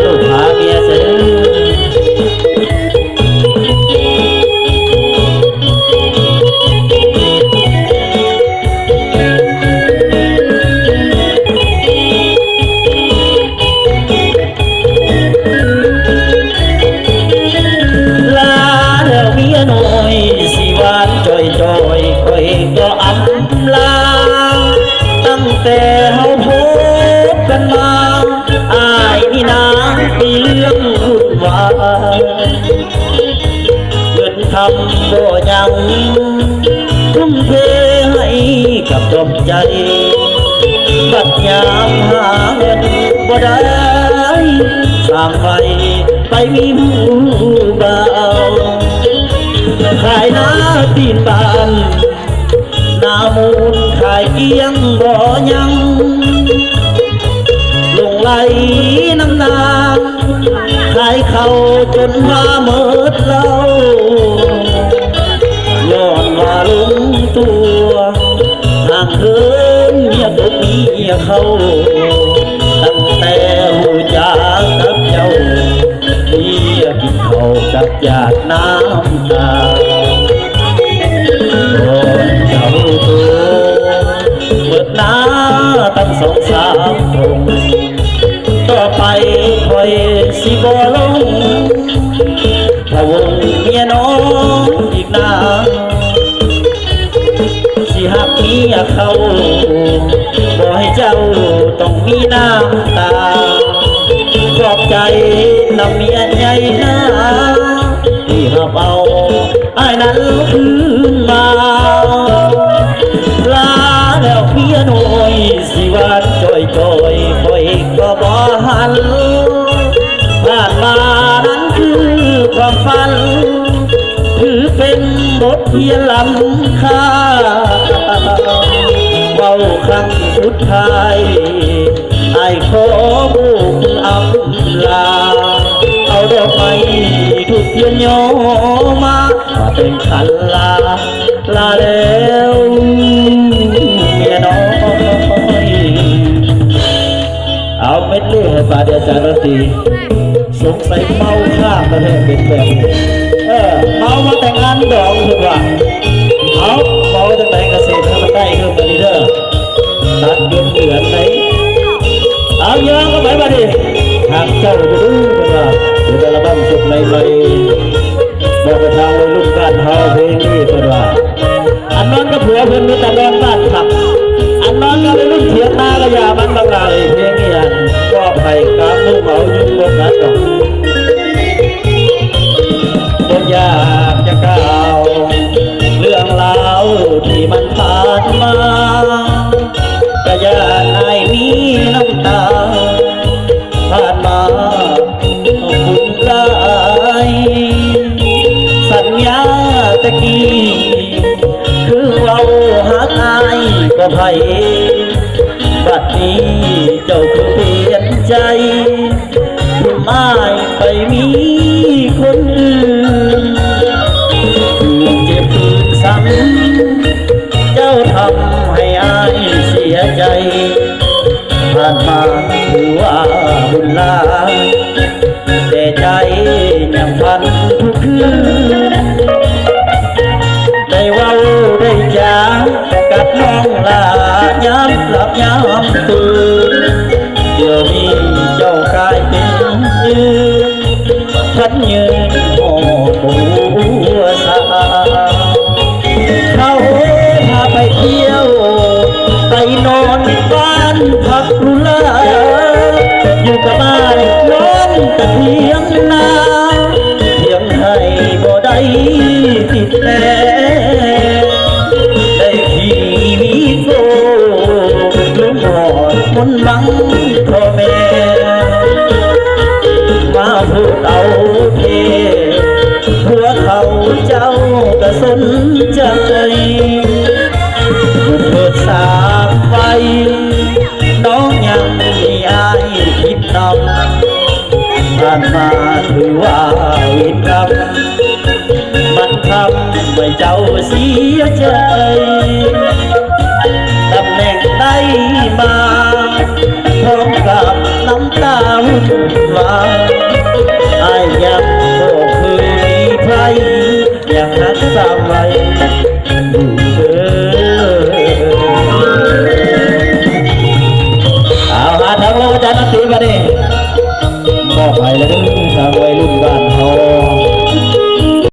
ลูกพาเมียเสด็จลาแล้วเมียน้อยสิหวานจอยจอยคอยก็อำลาตั้งแต่เฮาพบกันมาอายนี่นามีเรื่องวุ่นวายเงินทำบ่ยังทุ่มเทให้กับดอกใจบัดยามหาเงินบ่ได้สร้างไปมีผู้บ่าวขายหน้าตีนบานหน้ามูลขายเกียงบ่ยังลงไหลน้ำน้ำขายเขาจนมาเมิดเล่าย้อนว่าลงตัวห่างเหินเมียตกเมียเขาตั้งแต่หูจากกับเจ้าเมียกินเขากับหยาดน้ำตาโดนเจ้าตัวเบิดหน้าตั้ง2-3 ตรงต่อไปคอยสิบ่ลงพะวงเมียน้องอีกนานสิหักเมียเขาบ่ให้เจ้าต้องมีน้ำตาขอบใจน้ำเมียใหญ่นะที่หับเอาอ้ายนั้นคืนมาลาแล้วเมียน้อยสิหวานจอยจอยคอยก็บ่หันผ่านมานั้นคือความฝันถือเป็นบทเรียนล้ำค่าเว้าครั้งสุดท้ายไอ้ขอบุกอำลาเอาดอกไม้ทุกเทียนโยมาเป็นขันลาแล้วเมียน้อยเอาเม็ดเล่ให้ป่าเดียจารตีสงสัยเมาข้ามประเทศเป็นแบบนี้เมามาแต่งงานดองถูกป่ะเอาเมาจากไหนเกษตรให้มันได้ขึ้นมาดีเด้อตัดยนเหลือไหนเอาเยอะก็ไปมาดิหากเจ้าจะรู้กันว่าเดี๋ยวระบำสุดในบอกไปทางวัยรุ่นบ้านเฮาเพลงนี้เป็นว่าอันนั้นก็เผื่อเพื่อนมีแต่นอนบ้านขับอันนั้นก็วัยรุ่นเถียงหน้าก็อย่ามันบางรายเพลงนี้ก็ไผ่กามนุ่งเอายุ่งบนนั้นดอกบนอยากจะกล่าวเรื่องราวที่มันผ่านมาก็อยากให้มีน้ำตาผ่านมาต้องคุณหลายสัญญาตะกี้คือเราหาอายก็ไผ่บัดนี้เจ้าคือเปลี่ยนใจคุณไม่ไปมีคนอื่นคือเจ็บซ้ำเจ้าทำให้อายเสียใจผ่านมาถือว่าบุญหลายแต่ใจยังพันทุกคืนได้เว้าได้จากับน้องลาย้ำหลับย้ำตื่นเดี๋ยวนี้เจ้ากลายเป็นอื่นฉันยืนโอ้ตัวสาเขาพาไปเที่ยวไปนอนบ้านพักรุลาอยู่กับบ้านนอนแต่เพียงนาเพียงให้บ่ได้ติดแน่ได้ขี่วีโก้ลุงหอดคนบังพ่อแม่มาพูดเอาเทหัวเขาเจ้าก็สนใจเปิดสากไฟน้องยังมีอายคิดนำผ่านมาถือว่าเวรกรรมมันทำให้เจ้าเสียใจ